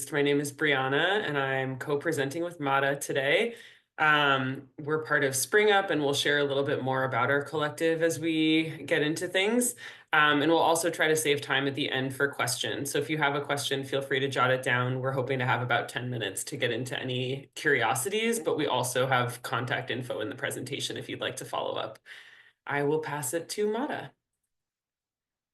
introduced, my name is Brianna, and I'm co-presenting with Mata today. We're part of Spring Up, and we'll share a little bit more about our collective as we get into things. And we'll also try to save time at the end for questions. So if you have a question, feel free to jot it down. We're hoping to have about 10 minutes to get into any curiosities, but we also have contact info in the presentation if you'd like to follow up. I will pass it to Mata.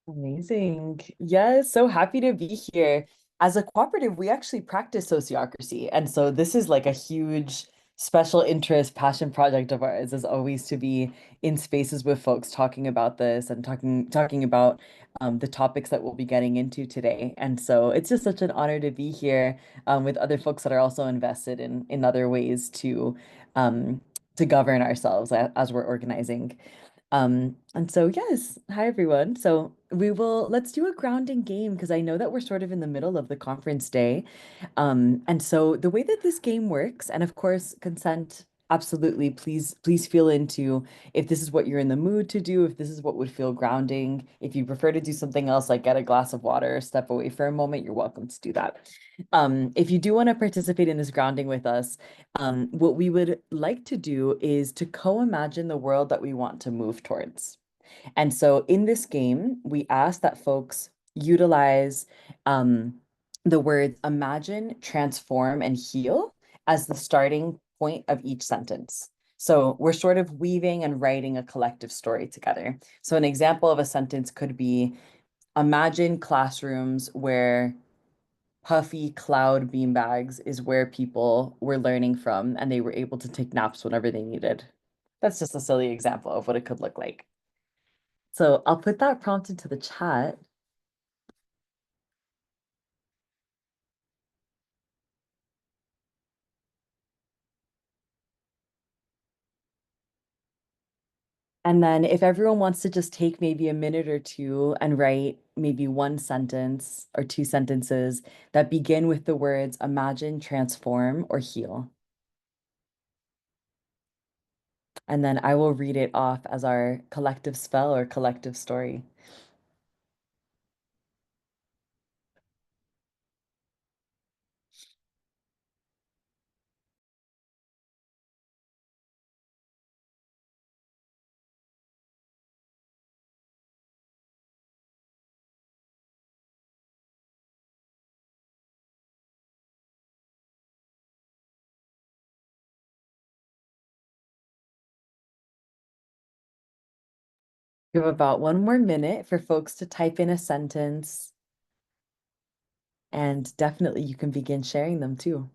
Amazing. Yes, so happy to be here. As a cooperative, we actually practice sociocracy. And so this is like a huge special interest passion project of ours is always to be in spaces with folks talking about this and talking about the topics that we'll be getting into today. And so it's just such an honor to be here with other folks that are also invested in other ways to govern ourselves as we're organizing. And so yes, hi everyone. So let's do a grounding game because I know that we're sort of in the middle of the conference day. And so the way that this game works, and of course, consent, absolutely, please feel into if this is what you're in the mood to do, if this is what would feel grounding. If you prefer to do something else, like get a glass of water, step away for a moment, you're welcome to do that. If you do want to participate in this grounding with us, what we would like to do is to co-imagine the world that we want to move towards. And so in this game, we ask that folks utilize the words imagine, transform, and heal as the starting point of each sentence. So we're sort of weaving and writing a collective story together. So an example of a sentence could be imagine classrooms where puffy cloud beanbags is where people were learning from and they were able to take naps whenever they needed. That's just a silly example of what it could look like. So I'll put that prompt into the chat. And then if everyone wants to just take maybe a minute or two and write maybe one sentence or two sentences that begin with the words imagine, transform, or heal. And then I will read it off as our collective spell or collective story. We have about one more minute for folks to type in a sentence. And definitely you can begin sharing them too.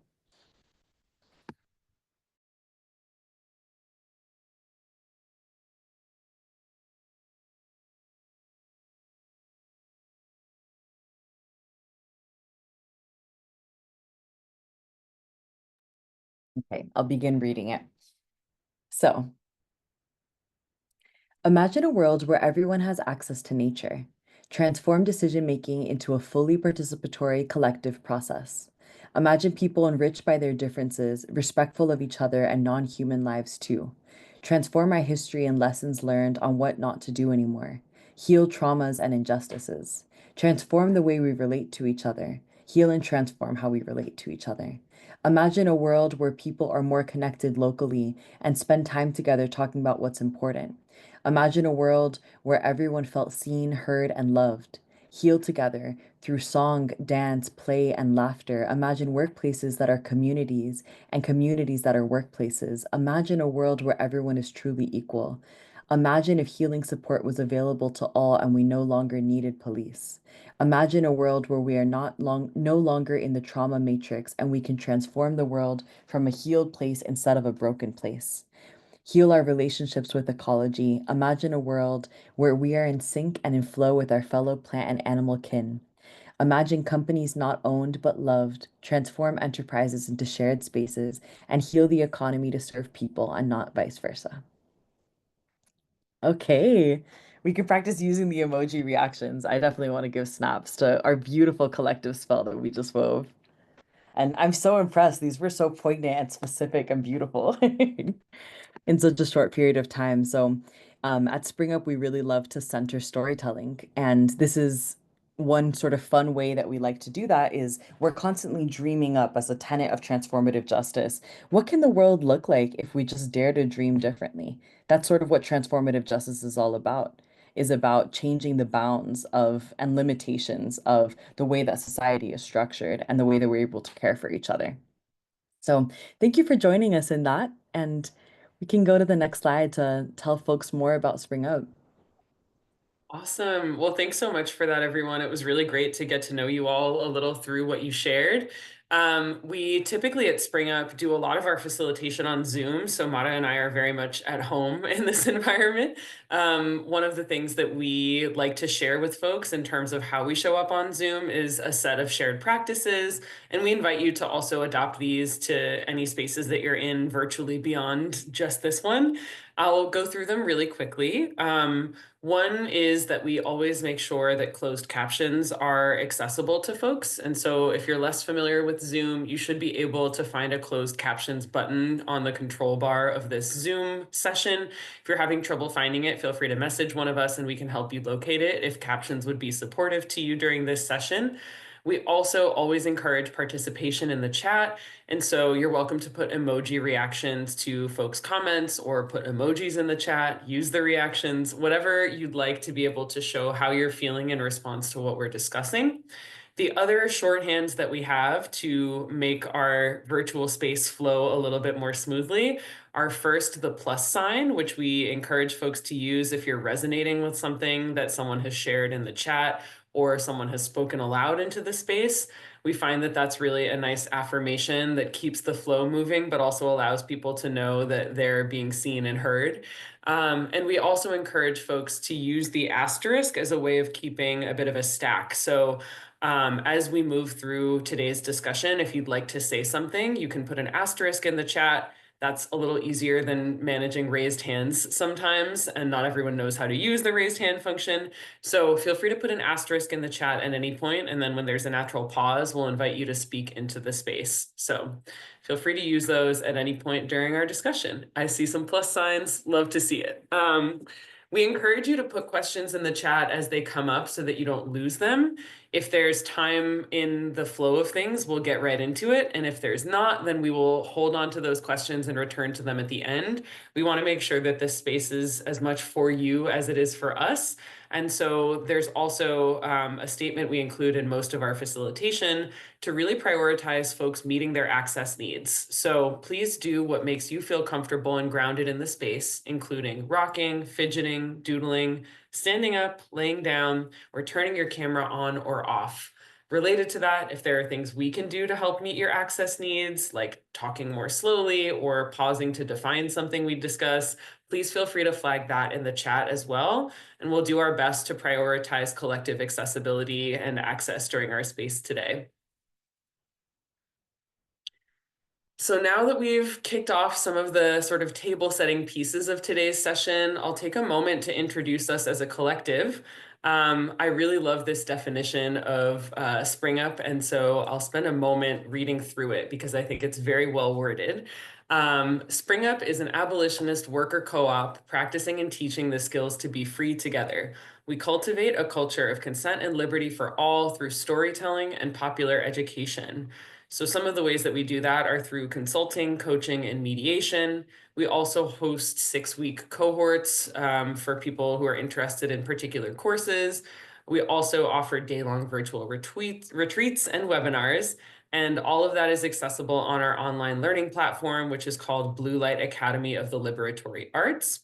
Okay, I'll begin reading it. So, imagine a world where everyone has access to nature. Transform decision-making into a fully participatory collective process. Imagine people enriched by their differences, respectful of each other and non-human lives too. Transform our history and lessons learned on what not to do anymore. Heal traumas and injustices. Transform the way we relate to each other. Heal and transform how we relate to each other. Imagine a world where people are more connected locally and spend time together talking about what's important. Imagine a world where everyone felt seen, heard, and loved. Heal together through song, dance, play, and laughter. Imagine workplaces that are communities and communities that are workplaces. Imagine a world where everyone is truly equal. Imagine if healing support was available to all and we no longer needed police. Imagine a world where we are no longer in the trauma matrix and we can transform the world from a healed place instead of a broken place. Heal our relationships with ecology. Imagine a world where we are in sync and in flow with our fellow plant and animal kin. Imagine companies not owned but loved, transform enterprises into shared spaces, and heal the economy to serve people and not vice versa. Okay, we can practice using the emoji reactions. I definitely want to give snaps to our beautiful collective spell that we just wove. And I'm so impressed. These were so poignant and specific and beautiful in such a short period of time. So at Spring Up, we really love to center storytelling. And this is one sort of fun way that we like to do that is we're constantly dreaming up as a tenet of transformative justice. What can the world look like if we just dare to dream differently? That's sort of what transformative justice is all about, is about changing the bounds of and limitations of the way that society is structured and the way that we're able to care for each other. So thank you for joining us in that. And we can go to the next slide to tell folks more about Spring Up. Awesome. Well, thanks so much for that, everyone. It was really great to get to know you all a little through what you shared. We typically at Spring Up do a lot of our facilitation on Zoom, so Mara and I are very much at home in this environment. One of the things that we like to share with folks in terms of how we show up on Zoom is a set of shared practices, and we invite you to also adopt these to any spaces that you're in virtually beyond just this one. I'll go through them really quickly. One is that we always make sure that closed captions are accessible to folks. And so if you're less familiar with Zoom, you should be able to find a closed captions button on the control bar of this Zoom session. If you're having trouble finding it, feel free to message one of us and we can help you locate it if captions would be supportive to you during this session. We also always encourage participation in the chat. And so you're welcome to put emoji reactions to folks' comments or put emojis in the chat, use the reactions, whatever you'd like to be able to show how you're feeling in response to what we're discussing. The other shorthands that we have to make our virtual space flow a little bit more smoothly are first the plus sign, which we encourage folks to use if you're resonating with something that someone has shared in the chat or someone has spoken aloud into the space. We find that that's really a nice affirmation that keeps the flow moving, but also allows people to know that they're being seen and heard. And we also encourage folks to use the asterisk as a way of keeping a bit of a stack. So as we move through today's discussion, if you'd like to say something, you can put an asterisk in the chat. That's a little easier than managing raised hands sometimes, and not everyone knows how to use the raised hand function. So feel free to put an asterisk in the chat at any point, and then when there's a natural pause, we'll invite you to speak into the space. So feel free to use those at any point during our discussion. I see some plus signs, love to see it. We encourage you to put questions in the chat as they come up so that you don't lose them. If there's time in the flow of things, we'll get right into it. And if there's not, then we will hold on to those questions and return to them at the end. We want to make sure that this space is as much for you as it is for us. And so there's also a statement we include in most of our facilitation to really prioritize folks meeting their access needs. So please do what makes you feel comfortable and grounded in the space, including rocking, fidgeting, doodling, standing up, laying down, or turning your camera on or off. Related to that, if there are things we can do to help meet your access needs, like talking more slowly or pausing to define something we discuss, please feel free to flag that in the chat as well. And we'll do our best to prioritize collective accessibility and access during our space today. So now that we've kicked off some of the sort of table setting pieces of today's session, I'll take a moment to introduce us as a collective. I really love this definition of Spring Up, and so I'll spend a moment reading through it because I think it's very well worded. Spring Up is an abolitionist worker co-op practicing and teaching the skills to be free together. We cultivate a culture of consent and liberty for all through storytelling and popular education. So some of the ways that we do that are through consulting, coaching, and mediation. We also host 6-week cohorts for people who are interested in particular courses. We also offer day-long virtual retreats and webinars. And all of that is accessible on our online learning platform, which is called Blue Light Academy of the Liberatory Arts.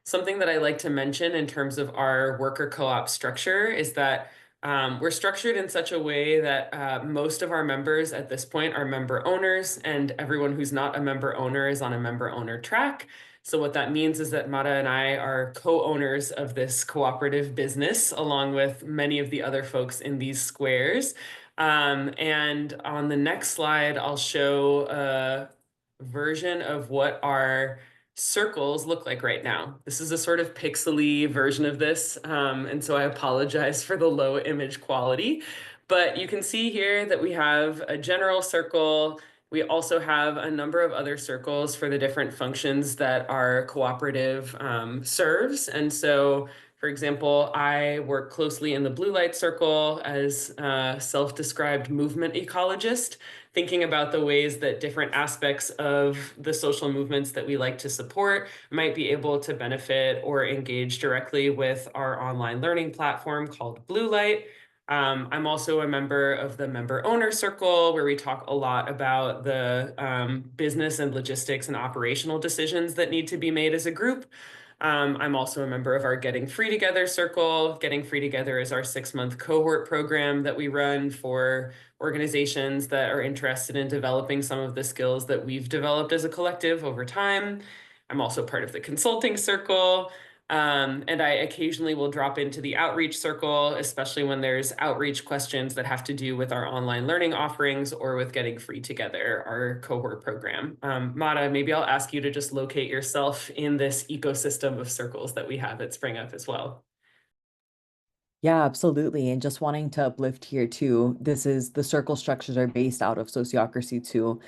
Something that I like to mention in terms of our worker co-op structure is that we're structured in such a way that most of our members at this point are member owners, and everyone who's not a member owner is on a member owner track. So what that means is that Mara and I are co-owners of this cooperative business, along with many of the other folks in these squares. And on the next slide, I'll show a version of what our circles look like right now. This is a sort of pixely version of this, and so I apologize for the low image quality. But you can see here that we have a general circle. We also have a number of other circles for the different functions that our cooperative serves. And so For example, I work closely in the blue light circle as a self-described movement ecologist, thinking about the ways that different aspects of the social movements that we like to support might be able to benefit or engage directly with our online learning platform called Blue Light. I'm also a member of the member owner circle, where we talk a lot about the business and logistics and operational decisions that need to be made as a group. I'm also a member of our Getting Free Together circle. Getting Free Together is our 6-month cohort program that we run for organizations that are interested in developing some of the skills that we've developed as a collective over time. I'm also part of the consulting circle. And I occasionally will drop into the outreach circle, especially when there's outreach questions that have to do with our online learning offerings or with Getting Free Together, our cohort program. Mata, maybe I'll ask you to just locate yourself in this ecosystem of circles that we have at Spring Up as well. Yeah, absolutely. And just wanting to uplift here too, this is the circle structures are based out of sociocracy too.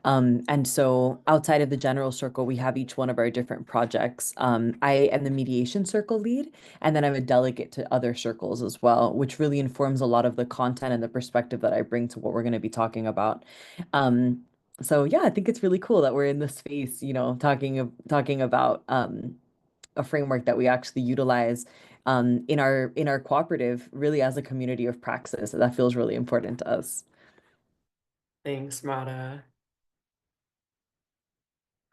And so outside of the general circle, we have each one of our different projects. I am the mediation circle lead, and then I'm a delegate to other circles as well, which really informs a lot of the content and the perspective that I bring to what we're going to be talking about. Um, so yeah, I think it's really cool that we're in this space, talking about a framework that we actually utilize in our cooperative, really as a community of praxis. That feels really important to us. Thanks, Mata.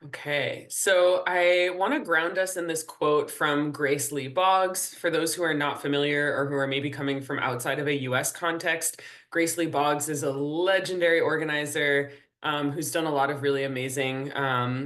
Okay, so I want to ground us in this quote from Grace Lee Boggs. For those who are not familiar or who are maybe coming from outside of a US context, Grace Lee Boggs is a legendary organizer who's done a lot of really amazing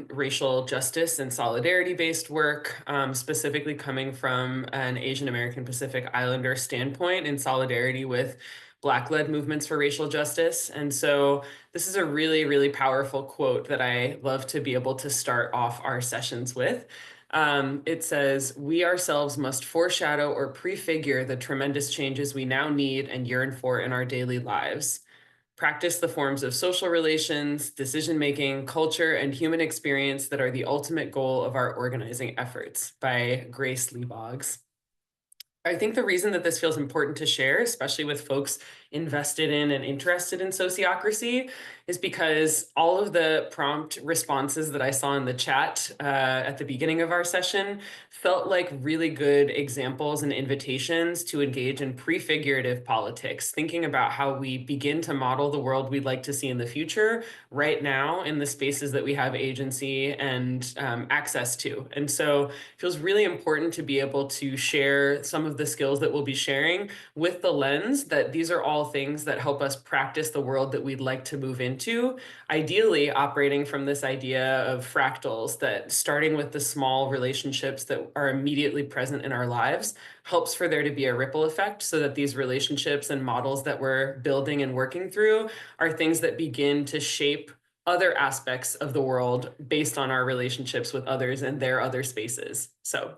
racial justice and solidarity-based work, specifically coming from an Asian American Pacific Islander standpoint in solidarity with Black-led movements for racial justice. And so this is a really, really powerful quote that I love to be able to start off our sessions with. It says, "We ourselves must foreshadow or prefigure the tremendous changes we now need and yearn for in our daily lives. Practice the forms of social relations, decision-making, culture, and human experience that are the ultimate goal of our organizing efforts," by Grace Lee Boggs. I think the reason that this feels important to share, especially with folks invested in and interested in sociocracy, is because all of the prompt responses that I saw in the chat at the beginning of our session felt like really good examples and invitations to engage in prefigurative politics, thinking about how we begin to model the world we'd like to see in the future right now in the spaces that we have agency and access to. And so it feels really important to be able to share some of the skills that we'll be sharing with the lens that these are all things that help us practice the world that we'd like to move into, ideally operating from this idea of fractals, that starting with the small relationships that are immediately present in our lives helps for there to be a ripple effect, so that these relationships and models that we're building and working through are things that begin to shape other aspects of the world based on our relationships with others and their other spaces. So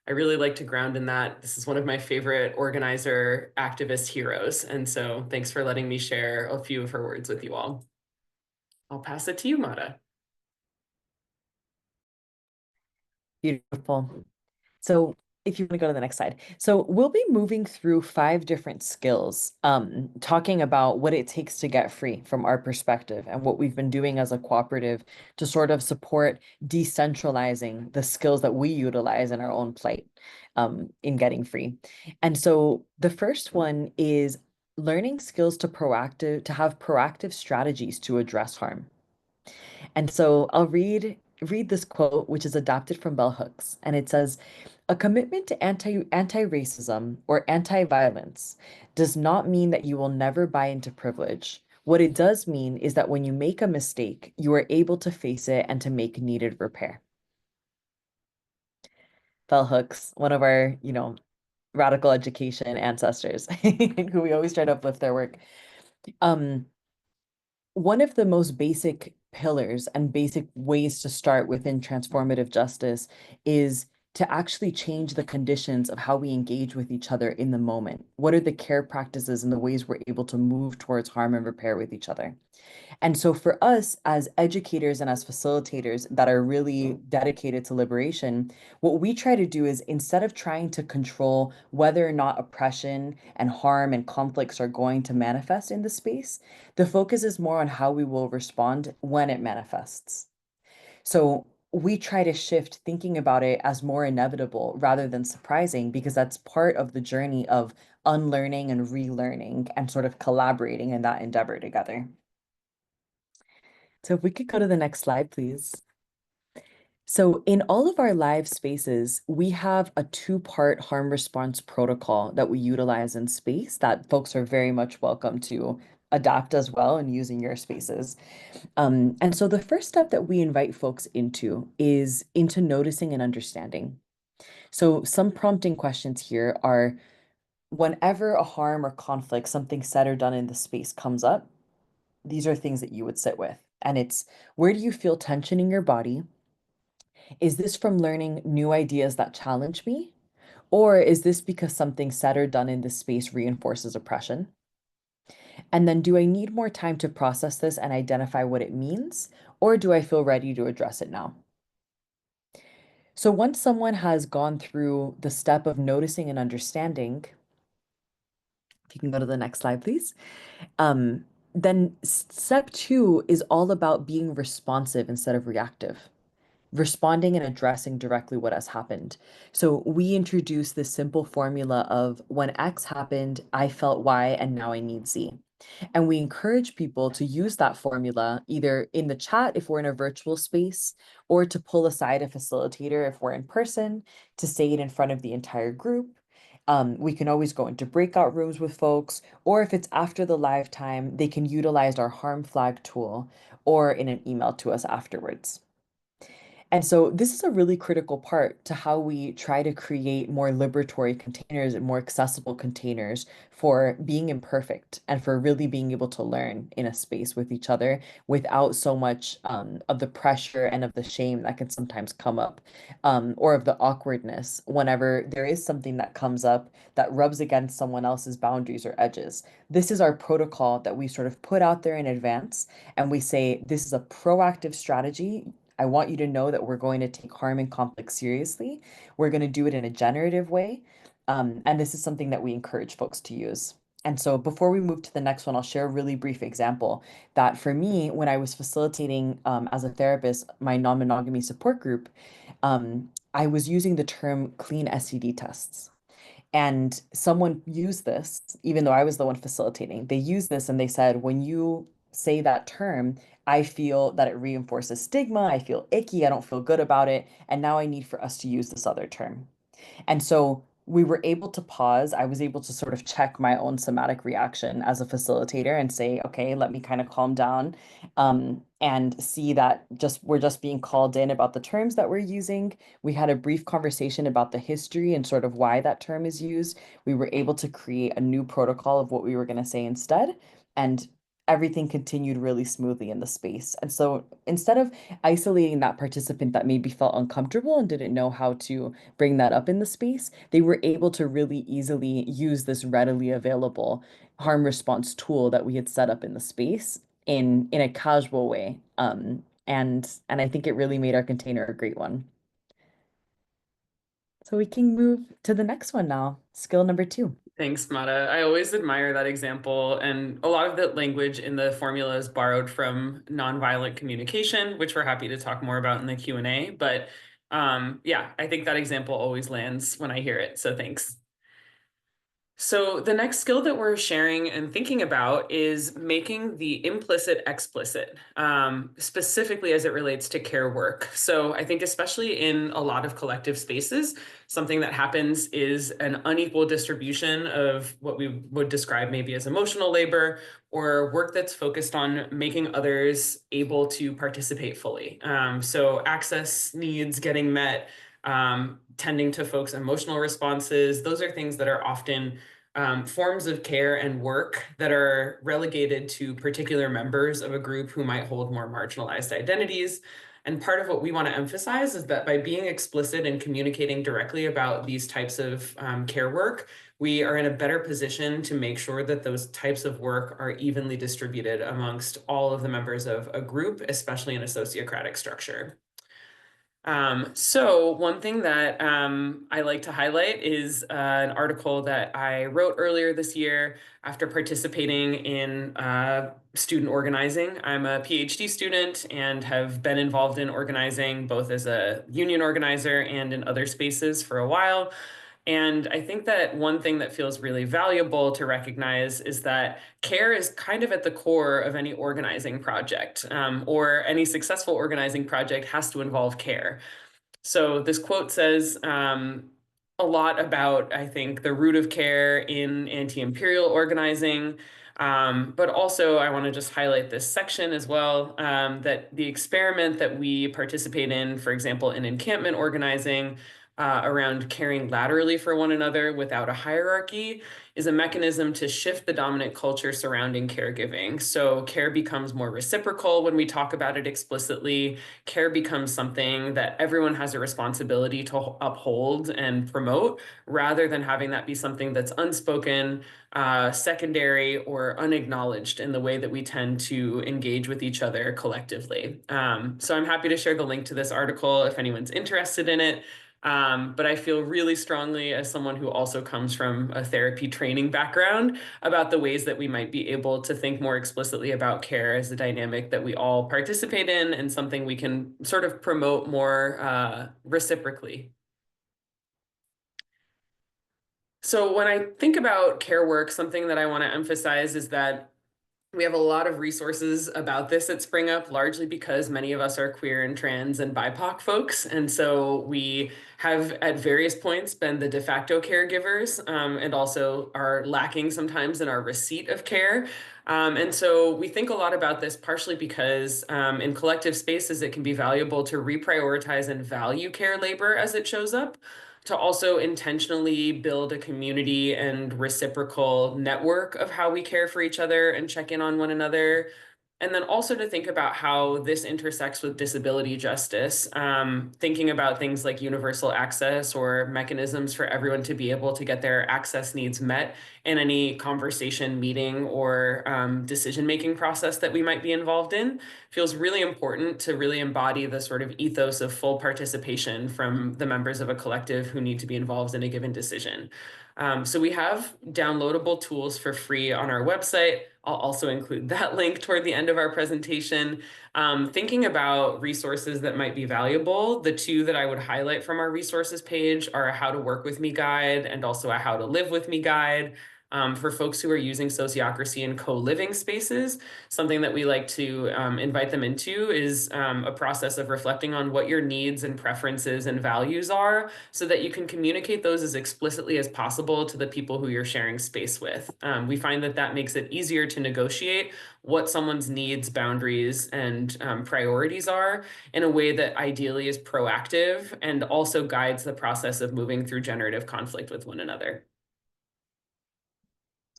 I really like to ground in that. This is one of my favorite organizer activist heroes. And so thanks for letting me share a few of her words with you all. I'll pass it to you, Mata. Beautiful. So if you want to go to the next slide. So we'll be moving through 5 different skills, talking about what it takes to get free from our perspective and what we've been doing as a cooperative to sort of support decentralizing the skills that we utilize in our own plight, in getting free. And so the first one is learning skills to have proactive strategies to address harm. And so I'll read this quote, which is adapted from Bell Hooks, and it says, "A commitment to anti-racism or anti-violence does not mean that you will never buy into privilege. What it does mean is that when you make a mistake, you are able to face it and to make needed repair." Bell Hooks, one of our, radical education ancestors, who we always try to uplift their work. Um, One of the most basic pillars and basic ways to start within transformative justice is to actually change the conditions of how we engage with each other in the moment. What are the care practices and the ways we're able to move towards harm and repair with each other? And so for us as educators and as facilitators that are really dedicated to liberation, what we try to do is instead of trying to control whether or not oppression and harm and conflicts are going to manifest in the space, the focus is more on how we will respond when it manifests. So we try to shift thinking about it as more inevitable rather than surprising, because that's part of the journey of unlearning and relearning and sort of collaborating in that endeavor together. So if we could go to the next slide, please. So in all of our live spaces, we have a two-part harm response protocol that we utilize in space that folks are very much welcome to adapt as well and use in your spaces. And so the first step that we invite folks into is into noticing and understanding. So some prompting questions here are, whenever a harm or conflict, something said or done in the space comes up, these are things that you would sit with. And it's, where do you feel tension in your body? Is this from learning new ideas that challenge me? Or is this because something said or done in this space reinforces oppression? And then, do I need more time to process this and identify what it means? Or do I feel ready to address it now? So once someone has gone through the step of noticing and understanding, if you can go to the next slide, please. Then step two is all about being responsive instead of reactive, responding and addressing directly what has happened. So we introduce this simple formula of, when X happened, I felt Y, and now I need Z. And we encourage people to use that formula either in the chat if we're in a virtual space, or to pull aside a facilitator if we're in person, to say it in front of the entire group. We can always go into breakout rooms with folks, or if it's after the live time, they can utilize our harm flag tool or in an email to us afterwards. And so this is a really critical part to how we try to create more liberatory containers and more accessible containers for being imperfect and for really being able to learn in a space with each other without so much of the pressure and of the shame that can sometimes come up, or of the awkwardness whenever there is something that comes up that rubs against someone else's boundaries or edges. This is our protocol that we sort of put out there in advance, and we say, this is a proactive strategy. I want you to know that we're going to take harm and conflict seriously. We're going to do it in a generative way. And this is something that we encourage folks to use. And so before we move to the next one, I'll share a really brief example that for me, when I was facilitating as a therapist, my non-monogamy support group, I was using the term clean STD tests. And someone used this, even though I was the one facilitating, they used this and they said, when you say that term, I feel that it reinforces stigma. I feel icky. I don't feel good about it. And now I need for us to use this other term. And so we were able to pause. I was able to sort of check my own somatic reaction as a facilitator and say, okay, let me kind of calm down, and see that we're just being called in about the terms that we're using. We had a brief conversation about the history and sort of why that term is used. We were able to create a new protocol of what we were going to say instead. And everything continued really smoothly in the space. And so instead of isolating that participant that maybe felt uncomfortable and didn't know how to bring that up in the space, they were able to really easily use this readily available harm response tool that we had set up in the space in a casual way. And I think it really made our container a great one. So we can move to the next one now, skill number two. Thanks, Mata. I always admire that example. And a lot of the language in the formula is borrowed from nonviolent communication, which we're happy to talk more about in the Q&A. But yeah, I think that example always lands when I hear it. So thanks. So the next skill that we're sharing and thinking about is making the implicit explicit, specifically as it relates to care work. So I think especially in a lot of collective spaces, something that happens is an unequal distribution of what we would describe maybe as emotional labor, or work that's focused on making others able to participate fully. So access needs getting met, tending to folks' emotional responses, those are things that are often forms of care and work that are relegated to particular members of a group who might hold more marginalized identities. And part of what we want to emphasize is that by being explicit and communicating directly about these types of care work, we are in a better position to make sure that those types of work are evenly distributed amongst all of the members of a group, especially in a sociocratic structure. So one thing that I like to highlight is an article that I wrote earlier this year after participating in student organizing. I'm a PhD student and have been involved in organizing both as a union organizer and in other spaces for a while. And I think that one thing that feels really valuable to recognize is that care is kind of at the core of any organizing project, or any successful organizing project has to involve care. So this quote says a lot about, I think, the root of care in anti-imperial organizing. But also, I want to just highlight this section as well, that the experiment that we participate in, for example, in encampment organizing, around caring laterally for one another without a hierarchy, is a mechanism to shift the dominant culture surrounding caregiving. So care becomes more reciprocal when we talk about it explicitly. Care becomes something that everyone has a responsibility to uphold and promote, rather than having that be something that's unspoken, secondary, or unacknowledged in the way that we tend to engage with each other collectively. So I'm happy to share the link to this article if anyone's interested in it. But I feel really strongly, as someone who also comes from a therapy training background, about the ways that we might be able to think more explicitly about care as a dynamic that we all participate in and something we can sort of promote more reciprocally. So when I think about care work, something that I want to emphasize is that we have a lot of resources about this at Spring Up, largely because many of us are queer and trans and BIPOC folks. And so we have at various points been the de facto caregivers, and also are lacking sometimes in our receipt of care. And so we think a lot about this partially because in collective spaces, it can be valuable to reprioritize and value care labor as it shows up, to also intentionally build a community and reciprocal network of how we care for each other and check in on one another. And then also to think about how this intersects with disability justice, thinking about things like universal access or mechanisms for everyone to be able to get their access needs met in any conversation, meeting, or decision-making process that we might be involved in, feels really important to really embody the sort of ethos of full participation from the members of a collective who need to be involved in a given decision. So we have downloadable tools for free on our website. I'll also include that link toward the end of our presentation. Thinking about resources that might be valuable, the two that I would highlight from our resources page are a How to Work With Me guide and also a How to Live With Me guide. For folks who are using Sociocracy in co-living spaces, something that we like to invite them into is a process of reflecting on what your needs and preferences and values are, so that you can communicate those as explicitly as possible to the people who you're sharing space with. We find that that makes it easier to negotiate what someone's needs, boundaries, and priorities are in a way that ideally is proactive and also guides the process of moving through generative conflict with one another.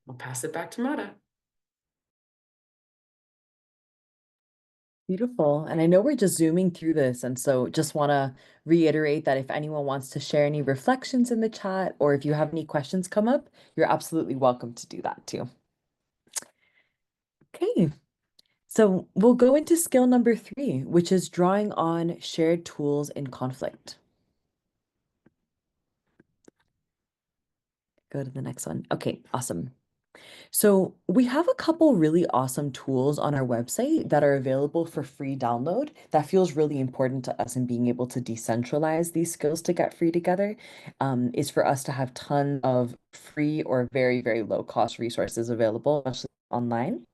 I'll pass it back to Mata. Beautiful. And I know we're just zooming through this. And so just want to reiterate that if anyone wants to share any reflections in the chat, or if you have any questions come up, you're absolutely welcome to do that too. Okay. So we'll go into skill number 3, which is drawing on shared tools in conflict. Go to the next one. Okay, awesome. So we have a couple really awesome tools on our website that are available for free download. That feels really important to us in being able to decentralize these skills to get free together, is for us to have tons of free or very, very low cost resources available, especially online.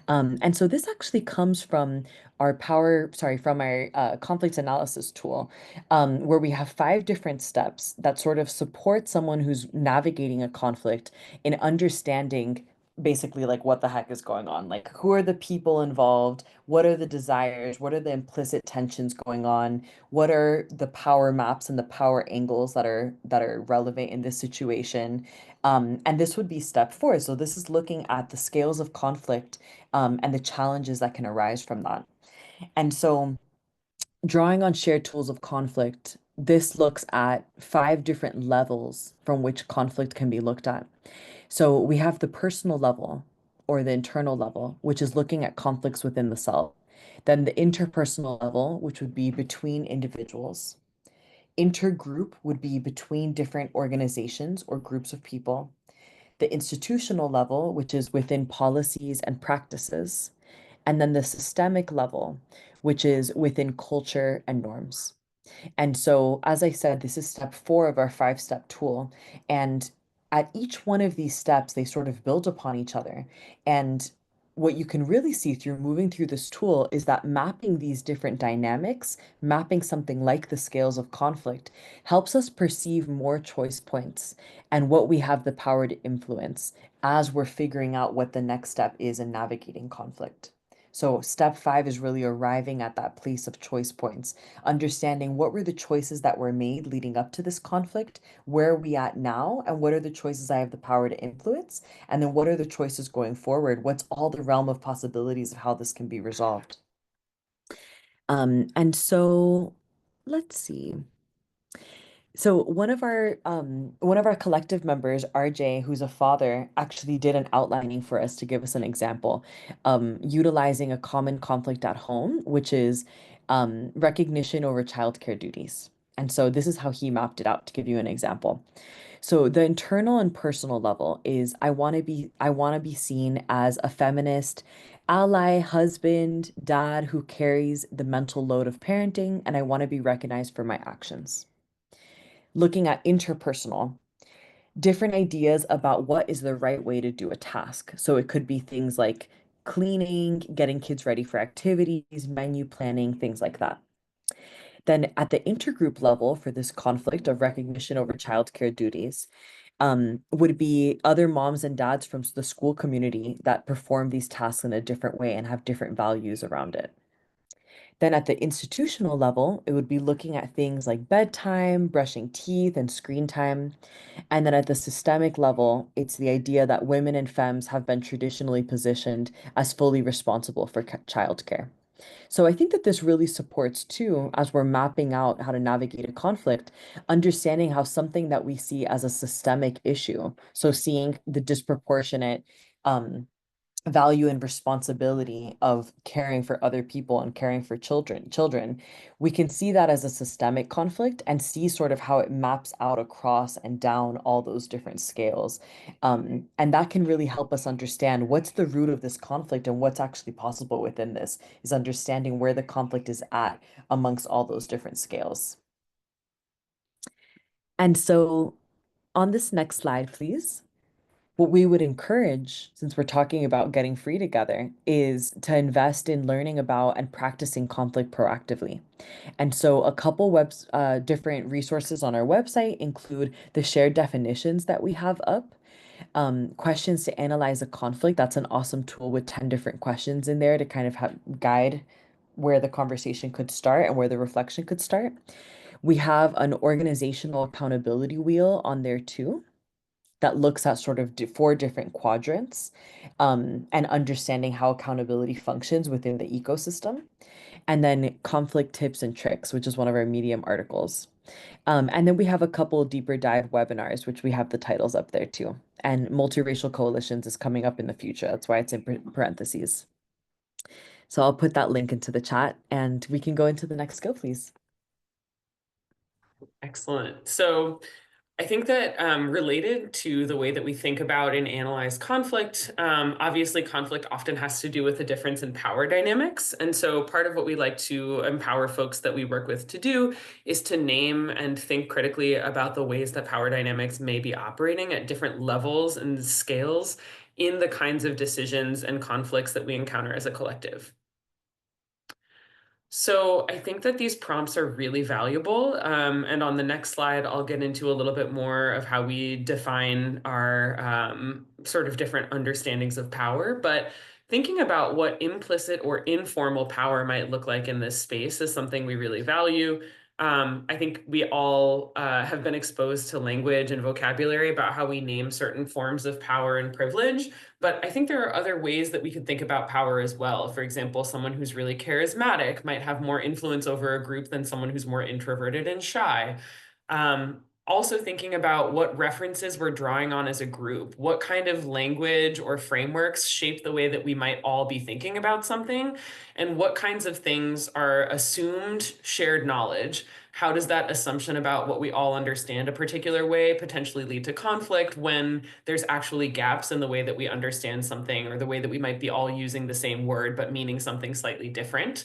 And so this actually comes from our conflict analysis tool, where we have 5 different steps that sort of support someone who's navigating a conflict in understanding basically like what the heck is going on, like who are the people involved, what are the desires, what are the implicit tensions going on, what are the power maps and the power angles that are relevant in this situation, And this would be step 4. So this is looking at the scales of conflict and the challenges that can arise from that. And so drawing on shared tools of conflict, this looks at 5 different levels from which conflict can be looked at. So we have the personal level or the internal level, which is looking at conflicts within the self. Then the interpersonal level, which would be between individuals. Intergroup would be between different organizations or groups of people. The institutional level, which is within policies and practices. And then the systemic level, which is within culture and norms. And so, as I said, this is step 4 of our 5-step tool. And at each one of these steps, they sort of build upon each other. And what you can really see through moving through this tool is that mapping these different dynamics, mapping something like the scales of conflict, helps us perceive more choice points and what we have the power to influence as we're figuring out what the next step is in navigating conflict. So, step 5 is really arriving at that place of choice points, understanding what were the choices that were made leading up to this conflict, where are we at now, and what are the choices I have the power to influence, and then what are the choices going forward? What's all the realm of possibilities of how this can be resolved? And so let's see. So one of our collective members, RJ, who's a father, actually did an outlining for us to give us an example, utilizing a common conflict at home, which is recognition over childcare duties. And so this is how he mapped it out to give you an example. So the internal and personal level is I want to be seen as a feminist, ally, husband, dad who carries the mental load of parenting, and I want to be recognized for my actions. Looking at interpersonal, different ideas about what is the right way to do a task. So it could be things like cleaning, getting kids ready for activities, menu planning, things like that. Then at the intergroup level for this conflict of recognition over childcare duties, would be other moms and dads from the school community that perform these tasks in a different way and have different values around it. Then at the institutional level, it would be looking at things like bedtime, brushing teeth, and screen time. And then at the systemic level, it's the idea that women and femmes have been traditionally positioned as fully responsible for childcare. So I think that this really supports too, as we're mapping out how to navigate a conflict, understanding how something that we see as a systemic issue, so seeing the disproportionate value and responsibility of caring for other people and caring for children, we can see that as a systemic conflict and see sort of how it maps out across and down all those different scales. And that can really help us understand what's the root of this conflict and what's actually possible within this, is understanding where the conflict is at amongst all those different scales. And so on this next slide, please. What we would encourage, since we're talking about getting free together, is to invest in learning about and practicing conflict proactively. And so a couple different resources on our website include the shared definitions that we have up, questions to analyze a conflict. That's an awesome tool with 10 different questions in there to kind of guide where the conversation could start and where the reflection could start. We have an organizational accountability wheel on there too that looks at sort of 4 different quadrants, and understanding how accountability functions within the ecosystem. And then conflict tips and tricks, which is one of our Medium articles. And then we have a couple deeper dive webinars, which we have the titles up there too. And multiracial coalitions is coming up in the future. That's why it's in parentheses. So I'll put that link into the chat and we can go into the next skill, please. Excellent. So I think that related to the way that we think about and analyze conflict, obviously conflict often has to do with a difference in power dynamics. And so part of what we like to empower folks that we work with to do is to name and think critically about the ways that power dynamics may be operating at different levels and scales in the kinds of decisions and conflicts that we encounter as a collective. So I think that these prompts are really valuable. And on the next slide, I'll get into a little bit more of how we define our sort of different understandings of power. But thinking about what implicit or informal power might look like in this space is something we really value. I think we all have been exposed to language and vocabulary about how we name certain forms of power and privilege, but I think there are other ways that we could think about power as well. For example, someone who's really charismatic might have more influence over a group than someone who's more introverted and shy. Also thinking about what references we're drawing on as a group, what kind of language or frameworks shape the way that we might all be thinking about something, and what kinds of things are assumed shared knowledge. How does that assumption about what we all understand a particular way potentially lead to conflict when there's actually gaps in the way that we understand something, or the way that we might be all using the same word but meaning something slightly different?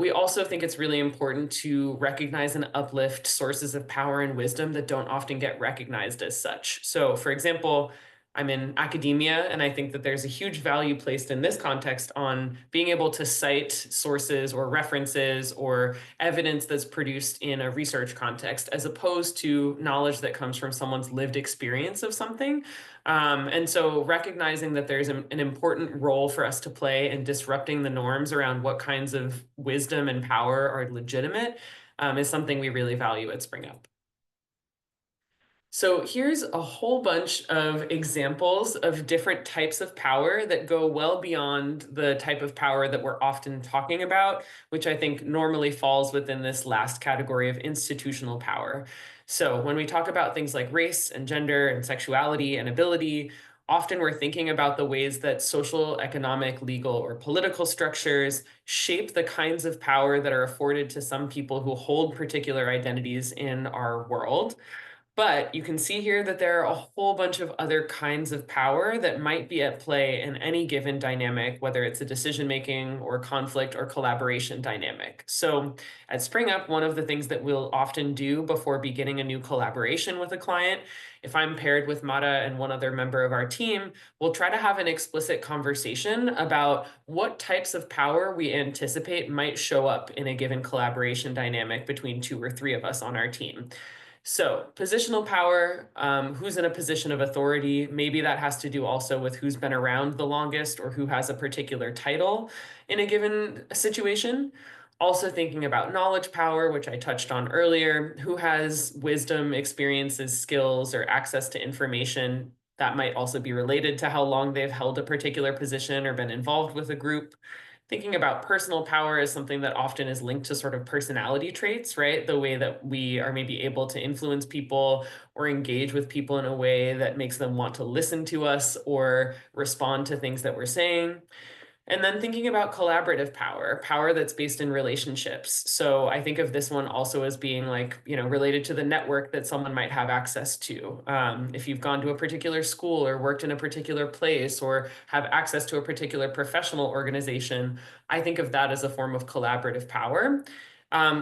We also think it's really important to recognize and uplift sources of power and wisdom that don't often get recognized as such. So, for example, I'm in academia, and I think that there's a huge value placed in this context on being able to cite sources or references or evidence that's produced in a research context, as opposed to knowledge that comes from someone's lived experience of something. And so recognizing that there's an important role for us to play in disrupting the norms around what kinds of wisdom and power are legitimate is something we really value at Spring Up. So here's a whole bunch of examples of different types of power that go well beyond the type of power that we're often talking about, which I think normally falls within this last category of institutional power. So when we talk about things like race and gender and sexuality and ability, often we're thinking about the ways that social, economic, legal, or political structures shape the kinds of power that are afforded to some people who hold particular identities in our world. But you can see here that there are a whole bunch of other kinds of power that might be at play in any given dynamic, whether it's a decision-making or conflict or collaboration dynamic. So at Spring Up, one of the things that we'll often do before beginning a new collaboration with a client, if I'm paired with Mara and one other member of our team, we'll try to have an explicit conversation about what types of power we anticipate might show up in a given collaboration dynamic between two or three of us on our team. So positional power, who's in a position of authority, maybe that has to do also with who's been around the longest or who has a particular title in a given situation. Also thinking about knowledge power, which I touched on earlier, who has wisdom, experiences, skills, or access to information. That might also be related to how long they've held a particular position or been involved with a group. Thinking about personal power is something that often is linked to sort of personality traits, right? The way that we are maybe able to influence people or engage with people in a way that makes them want to listen to us or respond to things that we're saying. And then thinking about collaborative power, power that's based in relationships. So I think of this one also as being like, related to the network that someone might have access to. If you've gone to a particular school or worked in a particular place or have access to a particular professional organization, I think of that as a form of collaborative power.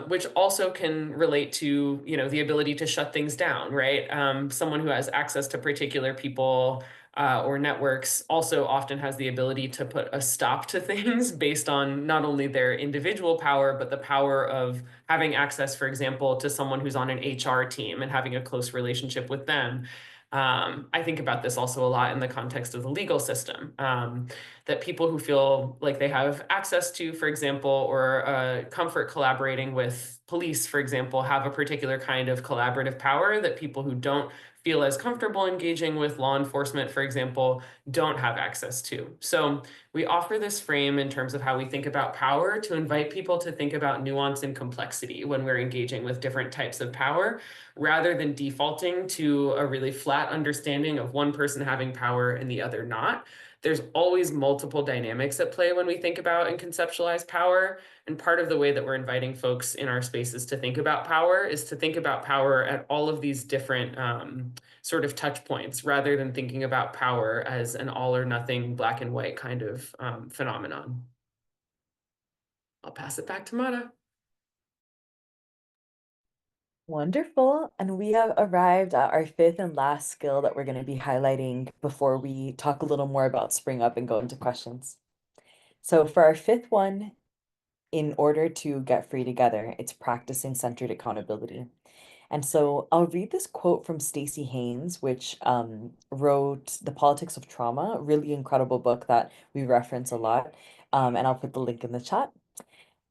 Which also can relate to, the ability to shut things down, right? Someone who has access to particular people or networks also often has the ability to put a stop to things based on not only their individual power, but the power of having access, for example, to someone who's on an HR team and having a close relationship with them. I think about this also a lot in the context of the legal system, that people who feel like they have access to, for example, or comfort collaborating with police, for example, have a particular kind of collaborative power that people who don't feel as comfortable engaging with law enforcement, for example, don't have access to. So we offer this frame in terms of how we think about power to invite people to think about nuance and complexity when we're engaging with different types of power, rather than defaulting to a really flat understanding of one person having power and the other not. There's always multiple dynamics at play when we think about and conceptualize power. And part of the way that we're inviting folks in our spaces to think about power is to think about power at all of these different sort of touch points, rather than thinking about power as an all or nothing, black and white kind of phenomenon. I'll pass it back to Mara. Wonderful. And we have arrived at our fifth and last skill that we're going to be highlighting before we talk a little more about Spring Up and go into questions. So for our fifth one, in order to get free together, it's practicing centered accountability. And so I'll read this quote from Stacey Haynes, which wrote The Politics of Trauma, a really incredible book that we reference a lot. And I'll put the link in the chat.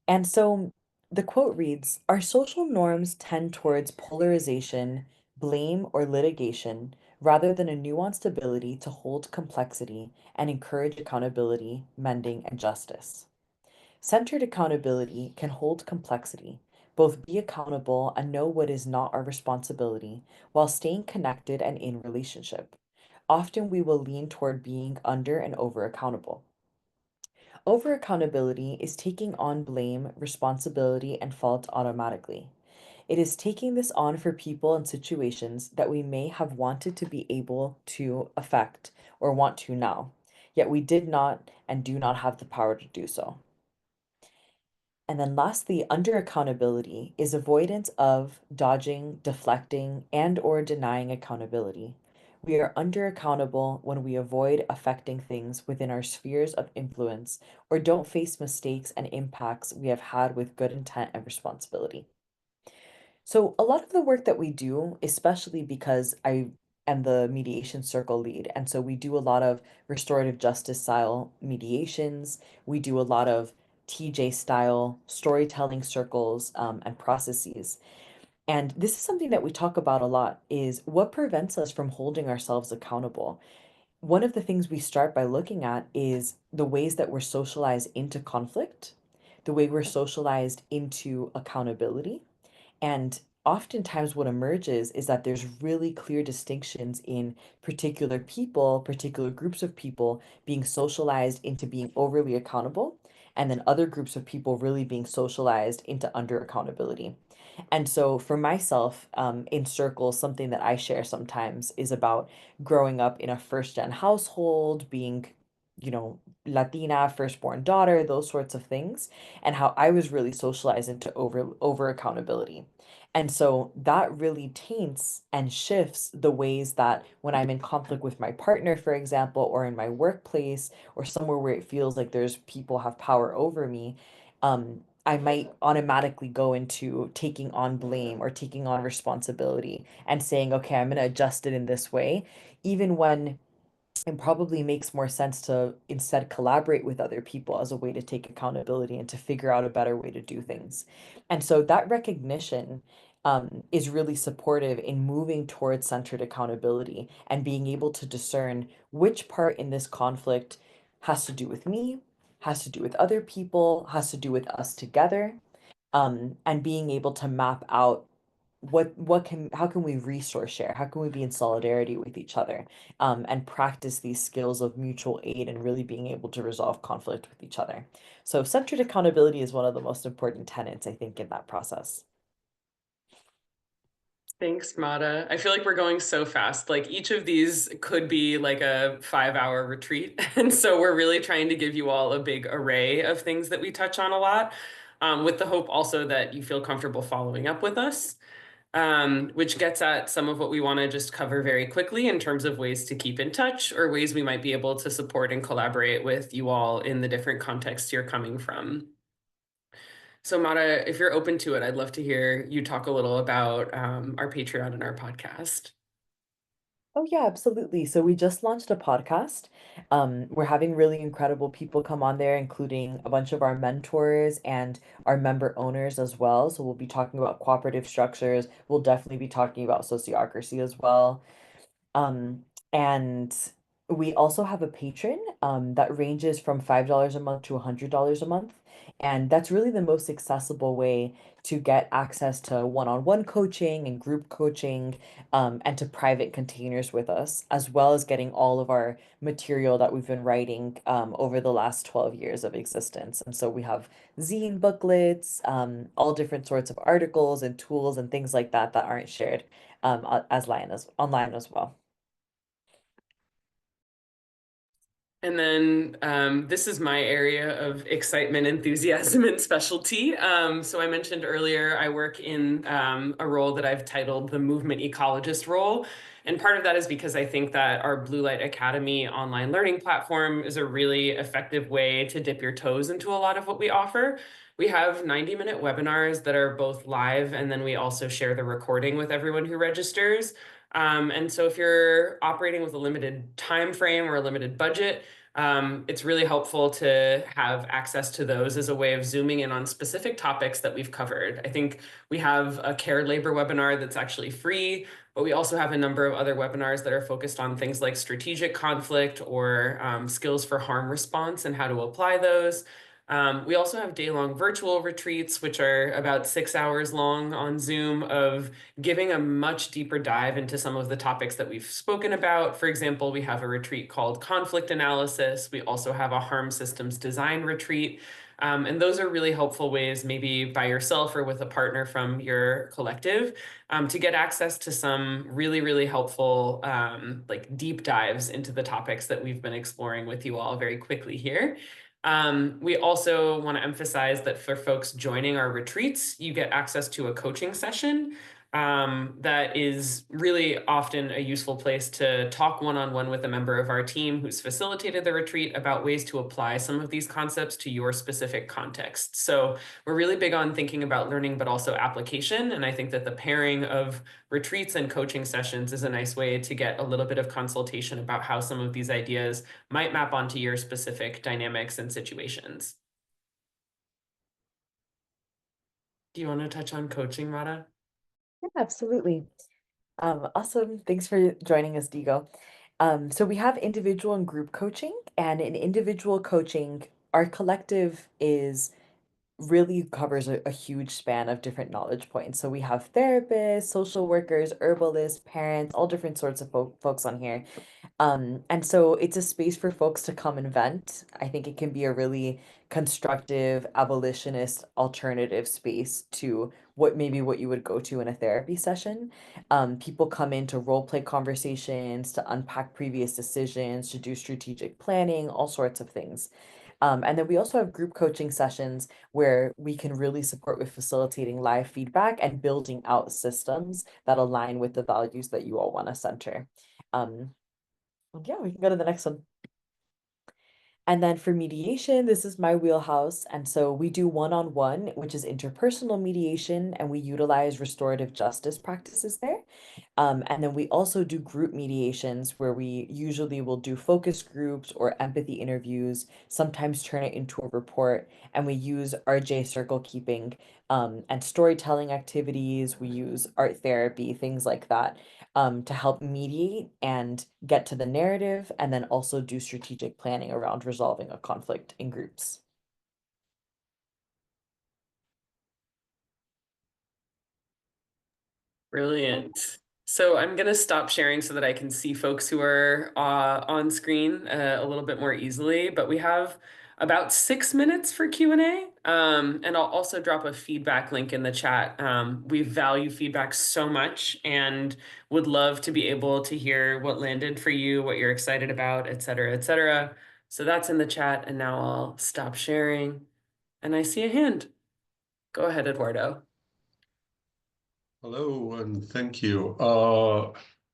And so The quote reads, "Our social norms tend towards polarization, blame, or litigation, rather than a nuanced ability to hold complexity and encourage accountability, mending, and justice." Centered accountability can hold complexity, both be accountable and know what is not our responsibility, while staying connected and in relationship. Often we will lean toward being under and over accountable. Over accountability is taking on blame, responsibility, and fault automatically. It is taking this on for people and situations that we may have wanted to be able to affect or want to now, yet we did not and do not have the power to do so. And then lastly, under accountability is avoidance of, dodging, deflecting, and or denying accountability. We are under accountable when we avoid affecting things within our spheres of influence or don't face mistakes and impacts we have had with good intent and responsibility. So a lot of the work that we do, especially because I am the mediation circle lead, and so we do a lot of restorative justice style mediations. We do a lot of TJ style storytelling circles and processes. And this is something that we talk about a lot is what prevents us from holding ourselves accountable. One of the things we start by looking at is the ways that we're socialized into conflict, the way we're socialized into accountability, and oftentimes, what emerges is that there's really clear distinctions in particular people, particular groups of people being socialized into being overly accountable, and then other groups of people really being socialized into under accountability. And so, for myself, in circles, something that I share sometimes is about growing up in a first gen household, being, Latina, firstborn daughter, those sorts of things, and how I was really socialized into over accountability. And so that really taints and shifts the ways that when I'm in conflict with my partner, for example, or in my workplace, or somewhere where it feels like there's people have power over me, I might automatically go into taking on blame or taking on responsibility and saying, okay, I'm going to adjust it in this way, even when it probably makes more sense to instead collaborate with other people as a way to take accountability and to figure out a better way to do things. And so that recognition is really supportive in moving towards centered accountability and being able to discern which part in this conflict has to do with me, has to do with other people, has to do with us together, and being able to map out what can how can we resource share, how can we be in solidarity with each other, and practice these skills of mutual aid and really being able to resolve conflict with each other. So centered accountability is one of the most important tenets, I think, in that process. Thanks, Mata. I feel like we're going so fast. Like each of these could be like a 5 hour retreat. And so we're really trying to give you all a big array of things that we touch on a lot, with the hope also that you feel comfortable following up with us, which gets at some of what we want to just cover very quickly in terms of ways to keep in touch or ways we might be able to support and collaborate with you all in the different contexts you're coming from. So, Mata, if you're open to it, I'd love to hear you talk a little about our Patreon and our podcast. Oh yeah, absolutely. So we just launched a podcast. We're having really incredible people come on there, including a bunch of our mentors and our member owners as well. So we'll be talking about cooperative structures. We'll definitely be talking about sociocracy as well. Um, and we also have a patron that ranges from $5 a month to $100 a month. And that's really the most accessible way to get access to one-on-one coaching and group coaching, and to private containers with us, as well as getting all of our material that we've been writing over the last 12 years of existence. And so we have zine booklets, all different sorts of articles and tools and things like that that aren't shared as online as well. And then this is my area of excitement, enthusiasm, and specialty. So I mentioned earlier, I work in a role that I've titled the movement ecologist role. And part of that is because I think that our Blue Light Academy online learning platform is a really effective way to dip your toes into a lot of what we offer. We have 90-minute webinars that are both live, and then we also share the recording with everyone who registers. And so if you're operating with a limited time frame or a limited budget, It's really helpful to have access to those as a way of zooming in on specific topics that we've covered. I think we have a care labor webinar that's actually free, but we also have a number of other webinars that are focused on things like strategic conflict or skills for harm response and how to apply those. We also have day-long virtual retreats, which are about 6 hours long on Zoom, of giving a much deeper dive into some of the topics that we've spoken about. For example, we have a retreat called Conflict Analysis. We also have a Harm Systems Design retreat. And those are really helpful ways, maybe by yourself or with a partner from your collective, to get access to some really, really helpful like deep dives into the topics that we've been exploring with you all very quickly here. We also want to emphasize that for folks joining our retreats, you get access to a coaching session that is really often a useful place to talk one-on-one with a member of our team who's facilitated the retreat about ways to apply some of these concepts to your specific context. So we're really big on thinking about learning, but also application. And I think that the pairing of retreats and coaching sessions is a nice way to get a little bit of consultation about how some of these ideas might map onto your specific dynamics and situations. Do you want to touch on coaching, Rada? Yeah, absolutely. Awesome. Thanks for joining us, Digo. So we have individual and group coaching, and in individual coaching, our collective is really covers a huge span of different knowledge points. So we have therapists, social workers, herbalists, parents, all different sorts of folks on here. And so it's a space for folks to come and vent. I think it can be a really constructive, abolitionist alternative space to what you would go to in a therapy session. People come in to role play conversations, to unpack previous decisions, to do strategic planning, all sorts of things. And then we also have group coaching sessions where we can really support with facilitating live feedback and building out systems that align with the values that you all want to center. Um, yeah, we can go to the next one. And then for mediation, this is my wheelhouse. And so we do one-on-one, which is interpersonal mediation, and we utilize restorative justice practices there. And then we also do group mediations where we usually will do focus groups or empathy interviews, sometimes turn it into a report, and we use RJ circle keeping and storytelling activities. We use art therapy, things like that, to help mediate and get to the narrative, and then also do strategic planning around resolving a conflict in groups. Brilliant. So I'm going to stop sharing so that I can see folks who are on screen a little bit more easily, but we have about 6 minutes for Q&A. And I'll also drop a feedback link in the chat. We value feedback so much and would love to be able to hear what landed for you, what you're excited about, et cetera, et cetera. So that's in the chat, and now I'll stop sharing. And I see a hand. Go ahead, Eduardo. Hello, and thank you.